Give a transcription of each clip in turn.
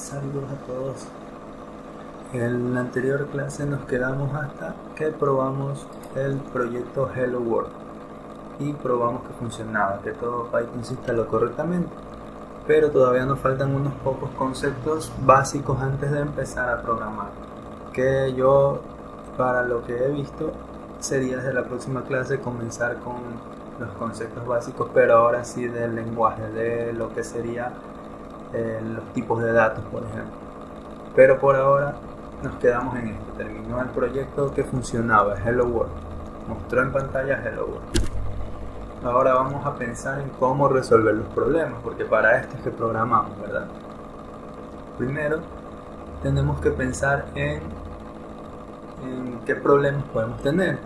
Saludos a todos. En la anterior clase nos quedamos hasta que probamos el proyecto Hello World y probamos que funcionaba, que todo Python se instaló correctamente, pero todavía nos faltan unos pocos conceptos básicos antes de empezar a programar, que yo, para lo que he visto, sería desde la próxima clase comenzar con los conceptos básicos, pero ahora sí del lenguaje, de lo que sería los tipos de datos, por ejemplo. Pero por ahora nos quedamos en esto. Terminó el proyecto que funcionaba, Hello World. Mostró en pantalla Hello World. Ahora vamos a pensar en cómo resolver los problemas, porque para esto es que programamos, ¿verdad? Primero tenemos que pensar en qué problemas podemos tener.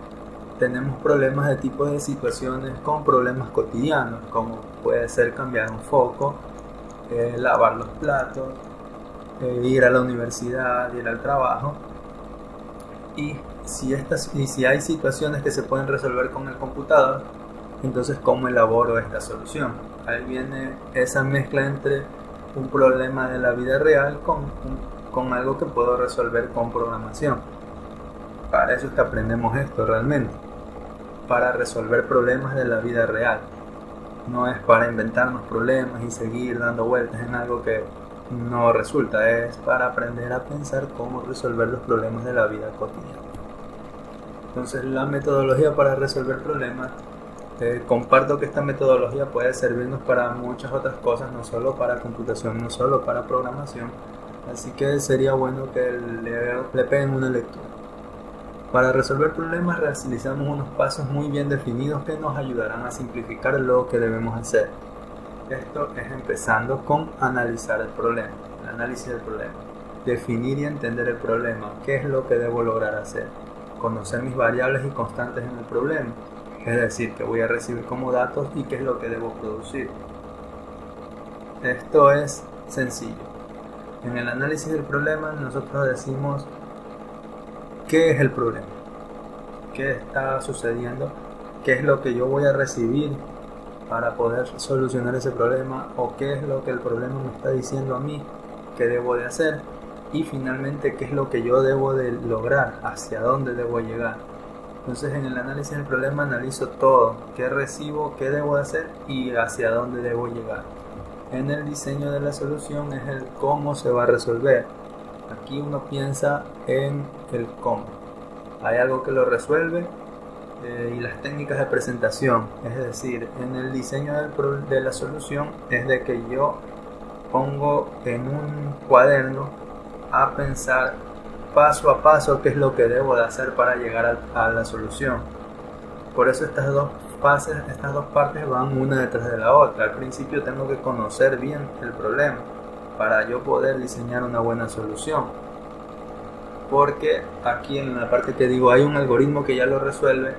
Tenemos problemas de tipo de situaciones con problemas cotidianos, como puede ser cambiar un foco, lavar los platos, ir a la universidad, ir al trabajo. Y si hay situaciones que se pueden resolver con el computador, entonces ¿cómo elaboro esta solución? Ahí viene esa mezcla entre un problema de la vida real con algo que puedo resolver con programación. Para eso es que aprendemos esto realmente, para resolver problemas de la vida real. No es para inventarnos problemas y seguir dando vueltas en algo que no resulta, es para aprender a pensar cómo resolver los problemas de la vida cotidiana. Entonces, la metodología para resolver problemas, comparto que esta metodología puede servirnos para muchas otras cosas, no solo para computación, no solo para programación, así que sería bueno que le peguen una lectura. Para resolver problemas realizamos unos pasos muy bien definidos que nos ayudarán a simplificar lo que debemos hacer. Esto es empezando con analizar el problema, el análisis del problema. Definir y entender el problema, qué es lo que debo lograr hacer. Conocer mis variables y constantes en el problema, es decir, qué voy a recibir como datos y qué es lo que debo producir. Esto es sencillo. En el análisis del problema nosotros decimos ¿qué es el problema? ¿Qué está sucediendo? ¿Qué es lo que yo voy a recibir para poder solucionar ese problema? ¿O qué es lo que el problema me está diciendo a mí que debo de hacer? Y finalmente, ¿qué es lo que yo debo de lograr? ¿Hacia dónde debo llegar? Entonces, en el análisis del problema analizo todo. ¿Qué recibo? ¿Qué debo de hacer? Y hacia dónde debo llegar. En el diseño de la solución es el cómo se va a resolver. Aquí uno piensa en el cómo. Hay algo que lo resuelve y las técnicas de presentación. Es decir, en el diseño de la solución es de que yo pongo en un cuaderno a pensar paso a paso qué es lo que debo de hacer para llegar a la solución. Por eso estas dos partes van una detrás de la otra. Al principio tengo que conocer bien el problema para yo poder diseñar una buena solución, porque aquí en la parte que digo hay un algoritmo que ya lo resuelve.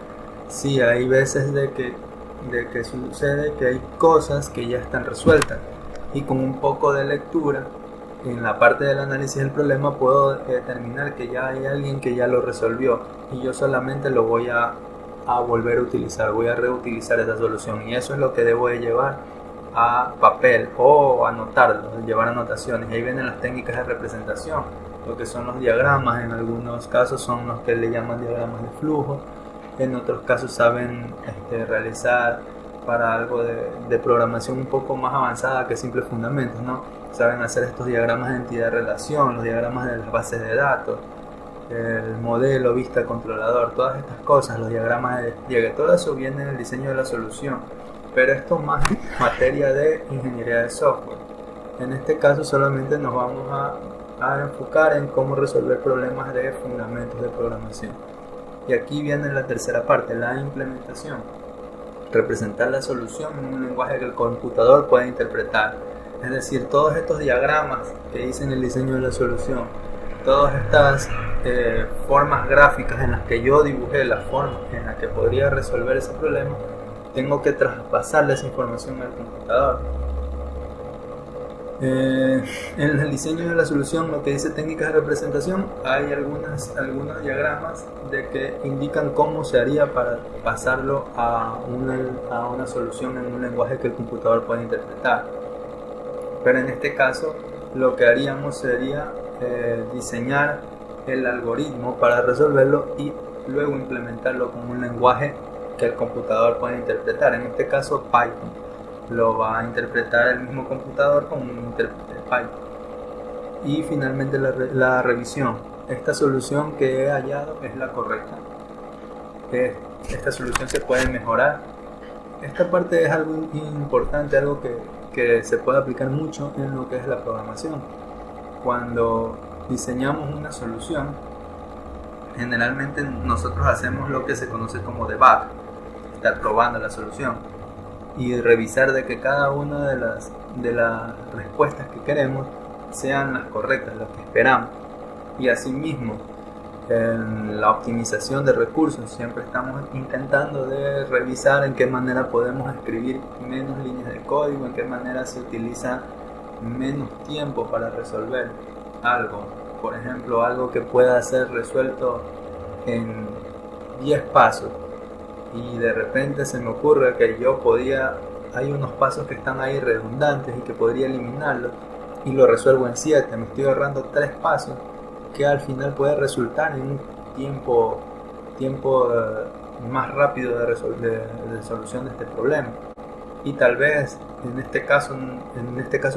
Sí, hay veces de que sucede que hay cosas que ya están resueltas y con un poco de lectura en la parte del análisis del problema puedo determinar que ya hay alguien que ya lo resolvió y yo solamente lo voy a volver a utilizar, voy a reutilizar esa solución, y eso es lo que debo de llevar a papel o anotarlo, llevar anotaciones. Y ahí vienen las técnicas de representación, lo que son los diagramas. En algunos casos son los que le llaman diagramas de flujo, en otros casos saben realizar para algo de programación un poco más avanzada que simples fundamentos, ¿no? Saben hacer estos diagramas de entidad-relación, los diagramas de las bases de datos, el modelo, vista, controlador, todas estas cosas, los diagramas de despliegue, todo eso viene en el diseño de la solución. Pero esto más materia de ingeniería de software. En este caso solamente nos vamos a enfocar en cómo resolver problemas de fundamentos de programación. Y aquí viene la tercera parte, la implementación. Representar la solución en un lenguaje que el computador pueda interpretar. Es decir, todos estos diagramas que hice en el diseño de la solución, todas estas formas gráficas en las que yo dibujé la forma en la que podría resolver ese problema, tengo que traspasarle esa información al computador. En el diseño de la solución, lo que dice técnicas de representación, hay algunos diagramas de que indican cómo se haría para pasarlo a una solución en un lenguaje que el computador pueda interpretar. Pero en este caso lo que haríamos sería diseñar el algoritmo para resolverlo y luego implementarlo como un lenguaje que el computador pueda interpretar. En este caso Python lo va a interpretar el mismo computador como un intérprete de Python. Y finalmente la revisión. Esta solución que he hallado es la correcta. Esta solución se puede mejorar. Esta parte es algo importante, algo que se puede aplicar mucho en lo que es la programación. Cuando diseñamos una solución, generalmente nosotros hacemos lo que se conoce como debug, estar probando la solución y revisar de que cada una de las respuestas que queremos sean las correctas, las que esperamos. Y asimismo, en la optimización de recursos siempre estamos intentando de revisar en qué manera podemos escribir menos líneas de código, en qué manera se utiliza menos tiempo para resolver algo. Por ejemplo, algo que pueda ser resuelto en 10 pasos y de repente se me ocurre que hay unos pasos que están ahí redundantes y que podría eliminarlos y lo resuelvo en 7, me estoy ahorrando 3 pasos que al final puede resultar en un tiempo más rápido de solución de este problema. Y tal vez en este caso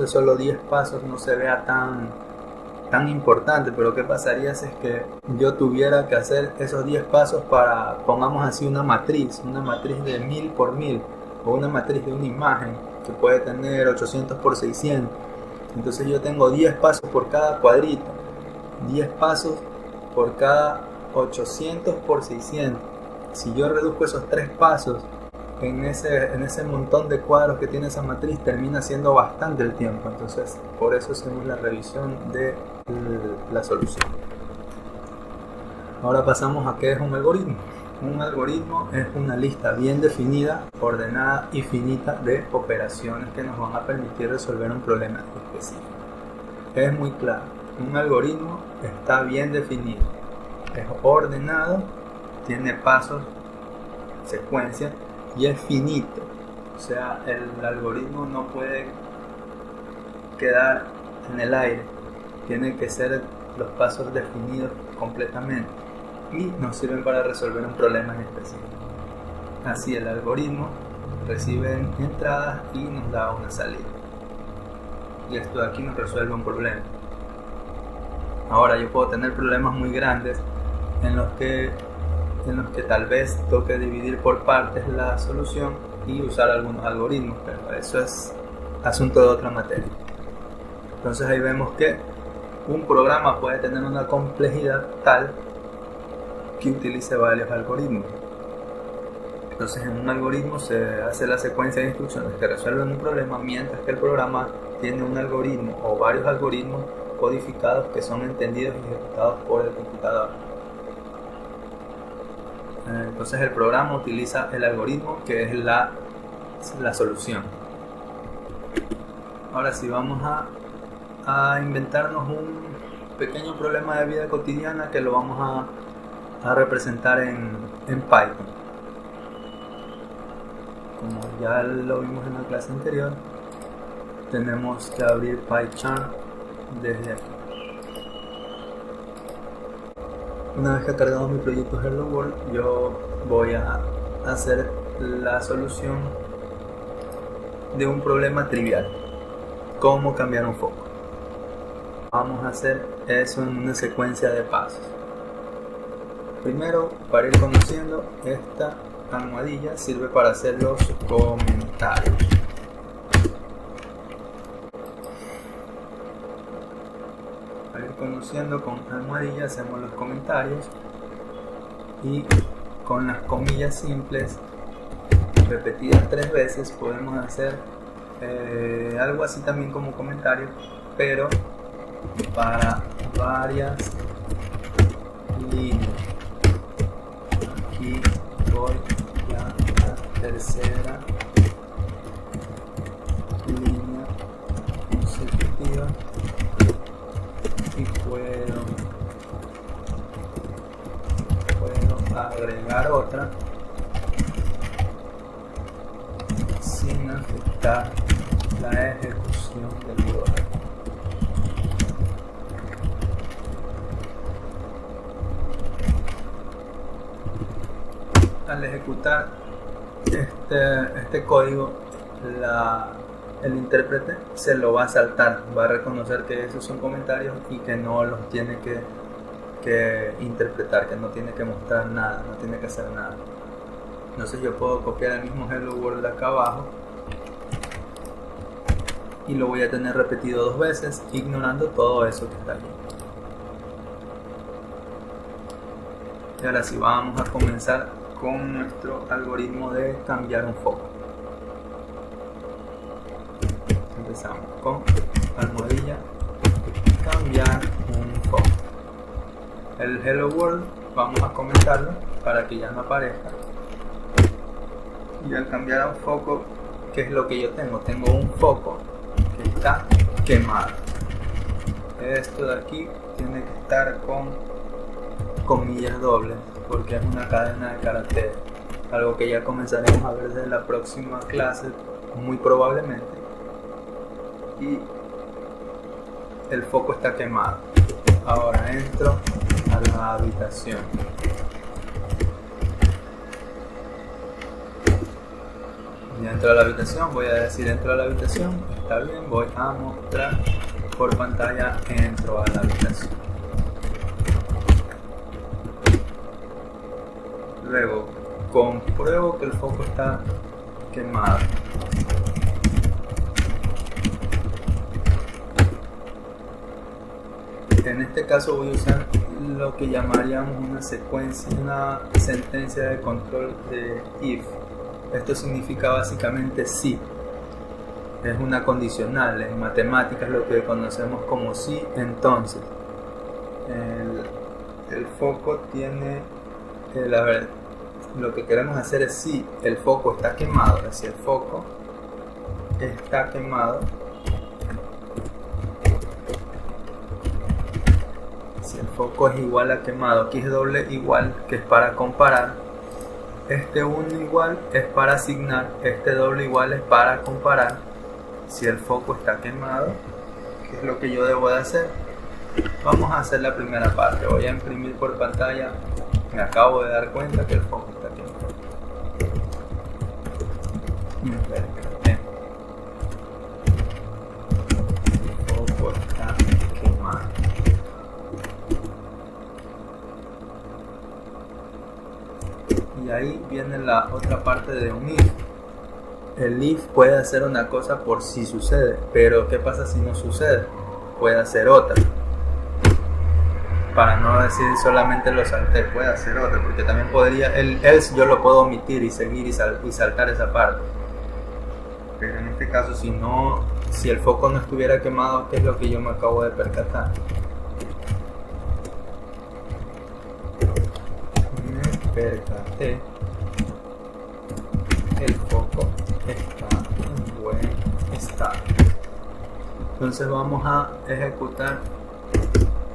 de solo 10 pasos no se vea tan importante, pero ¿qué pasaría si es que yo tuviera que hacer esos 10 pasos para, pongamos así, una matriz de 1000 por 1000 o una matriz de una imagen que puede tener 800 por 600? Entonces yo tengo 10 pasos por cada cuadrito, 10 pasos por cada 800 por 600. Si yo reduzco esos 3 pasos en ese montón de cuadros que tiene esa matriz, termina siendo bastante el tiempo. Entonces por eso hacemos la revisión de la solución. Ahora pasamos a qué es un algoritmo. Un algoritmo es una lista bien definida, ordenada y finita de operaciones que nos van a permitir resolver un problema específico. Es muy claro, un algoritmo está bien definido, es ordenado, tiene pasos, secuencias y es finito. O sea, el algoritmo no puede quedar en el aire, tiene que ser los pasos definidos completamente y nos sirven para resolver un problema en específico. Así el algoritmo recibe entradas y nos da una salida. Y esto de aquí nos resuelve un problema. Ahora yo puedo tener problemas muy grandes en los que tal vez toque dividir por partes la solución y usar algunos algoritmos, pero eso es asunto de otra materia. Entonces ahí vemos que un programa puede tener una complejidad tal que utilice varios algoritmos. Entonces en un algoritmo se hace la secuencia de instrucciones que resuelven un problema, mientras que el programa tiene un algoritmo o varios algoritmos codificados que son entendidos y ejecutados por el computador. Entonces el programa utiliza el algoritmo que es la solución. Ahora sí, vamos a inventarnos un pequeño problema de vida cotidiana que lo vamos a representar en Python. Como ya lo vimos en la clase anterior, tenemos que abrir PyCharm desde aquí. Una vez que he cargado mi proyecto Hello World, yo voy a hacer la solución de un problema trivial: cómo cambiar un foco. Vamos a hacer eso en una secuencia de pasos. Primero, para ir conociendo, esta almohadilla sirve para hacer los comentarios. Para ir conociendo, con almohadilla hacemos los comentarios y con las comillas simples repetidas 3 veces podemos hacer algo así también como comentario, pero para varias líneas. Aquí voy a la tercera línea consecutiva y puedo agregar otra sin afectar la ejecución del programa. al ejecutar este código, el intérprete se lo va a saltar, va a reconocer que esos son comentarios y que no los tiene que interpretar, que no tiene que mostrar nada, no tiene que hacer nada. Entonces yo puedo copiar el mismo hello world de acá abajo y lo voy a tener repetido 2 veces, ignorando todo eso que está allí. Y ahora sí, vamos a comenzar con nuestro algoritmo de cambiar un foco. Empezamos con almohadilla, cambiar un foco. El hello world vamos a comentarlo para que ya no aparezca. Y al cambiar a un foco, ¿qué es lo que yo tengo? Tengo un foco que está quemado. Esto de aquí tiene que estar con comillas dobles porque es una cadena de caracteres, algo que ya comenzaremos a ver desde la próxima clase muy probablemente. Y el foco está quemado. Ahora entro a la habitación. Y entro a la habitación, voy a decir entro a la habitación, está bien, voy a mostrar por pantalla entro a la habitación. Luego compruebo que el foco está quemado. En este caso voy a usar lo que llamaríamos una sentencia de control de if. Esto significa básicamente si. Es una condicional, en matemáticas lo que conocemos como si, entonces. El foco tiene, lo que queremos hacer es si el foco está quemado, es decir, el foco está quemado. Si el foco es igual a quemado, aquí es doble igual, que es para comparar. Este 1 igual es para asignar, este doble igual es para comparar. Si el foco está quemado, ¿qué es lo que yo debo de hacer? Vamos a hacer la primera parte. Voy a imprimir por pantalla. Me acabo de dar cuenta que el foco está quemado. El foco está quemado. Y ahí viene la otra parte de un if. El if puede hacer una cosa por si sucede, pero ¿qué pasa si no sucede? Puede hacer otra. Para no decir solamente lo salté, puede hacer otra, porque también podría, el else yo lo puedo omitir y seguir y saltar esa parte. Pero en este caso, si el foco no estuviera quemado, ¿qué es lo que yo me acabo de percatar? Percaté, el foco está en buen estado. Entonces vamos a ejecutar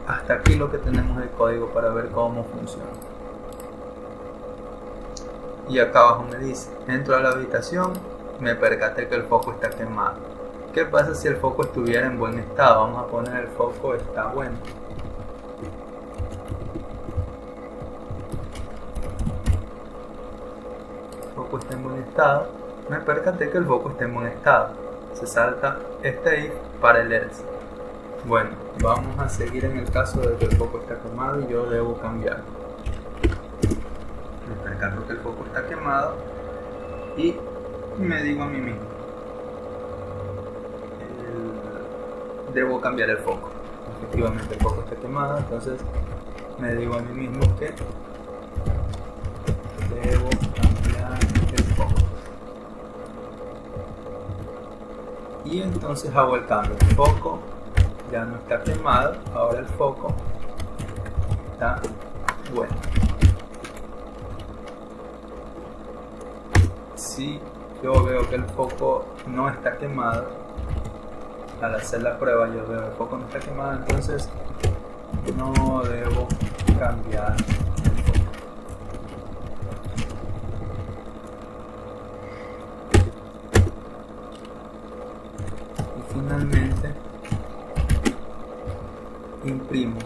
hasta aquí lo que tenemos de código para ver cómo funciona. Y acá abajo me dice, entro a la habitación, me percaté que el foco está quemado. ¿Qué pasa si el foco estuviera en buen estado? Vamos a poner el foco está bueno. Está en buen estado, me percaté que el foco está en buen estado. Se salta este if para el else. Bueno, vamos a seguir en el caso de que el foco está quemado y yo debo cambiar. Me percato que el foco está quemado y me digo a mí mismo, debo cambiar el foco. Efectivamente el foco está quemado, entonces me digo a mí mismo que debo cambiar el foco. Y entonces hago el cambio. El foco ya no está quemado, ahora el foco está bueno. Si yo veo que el foco no está quemado, al hacer la prueba yo veo que el foco no está quemado, entonces no debo cambiar el foco. Y finalmente imprimo,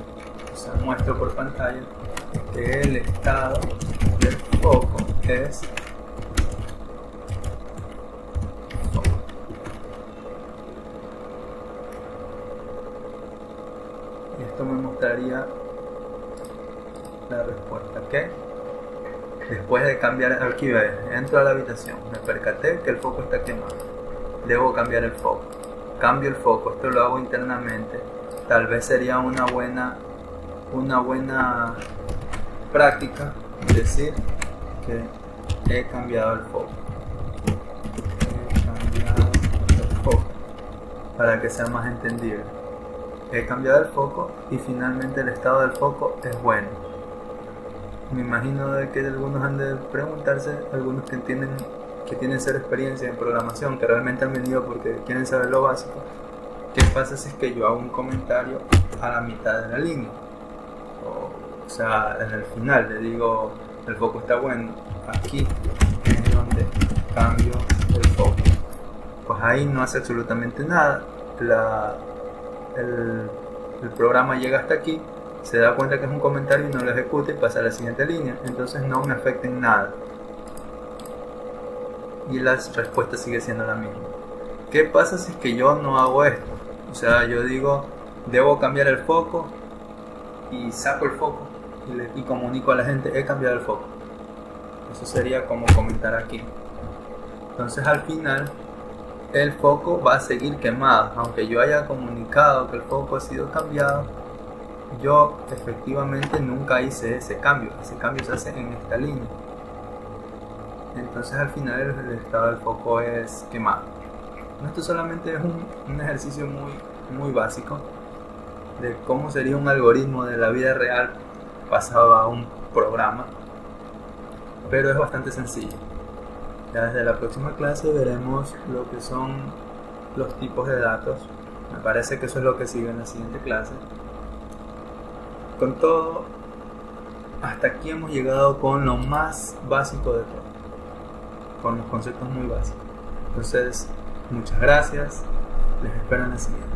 o sea, muestro por pantalla que el estado del foco es foco. Y esto me mostraría la respuesta que después de cambiar, aquí ves, entro a la habitación, me percaté que el foco está quemado, debo cambiar el foco, cambio el foco, esto lo hago internamente. Tal vez sería una buena práctica decir que he cambiado el foco, para que sea más entendible. He cambiado el foco y finalmente el estado del foco es bueno. Me imagino de que algunos han de preguntarse, algunos que tienen cero experiencia en programación, que realmente han venido porque quieren saber lo básico, ¿qué pasa si es que yo hago un comentario a la mitad de la línea? O sea, en el final le digo, el foco está bueno, aquí es donde cambio el foco. Pues ahí no hace absolutamente nada. El programa llega hasta aquí, se da cuenta que es un comentario y no lo ejecuta y pasa a la siguiente línea. Entonces no me afecta en nada. Y la respuesta sigue siendo la misma. ¿Qué pasa si es que yo no hago esto? O sea, yo digo, debo cambiar el foco y saco el foco y comunico a la gente, he cambiado el foco. Eso sería como comentar aquí. Entonces al final el foco va a seguir quemado, aunque yo haya comunicado que el foco ha sido cambiado. Yo efectivamente nunca hice ese cambio se hace en esta línea. Entonces al final el estado del foco es quemado. Esto solamente es un ejercicio muy básico de cómo sería un algoritmo de la vida real pasado a un programa, pero es bastante sencillo. Ya desde la próxima clase veremos lo que son los tipos de datos. Me parece que eso es lo que sigue en la siguiente clase. Con todo, hasta aquí hemos llegado con lo más básico de todo, con los conceptos muy básicos. Entonces, muchas gracias, les espero en la siguiente.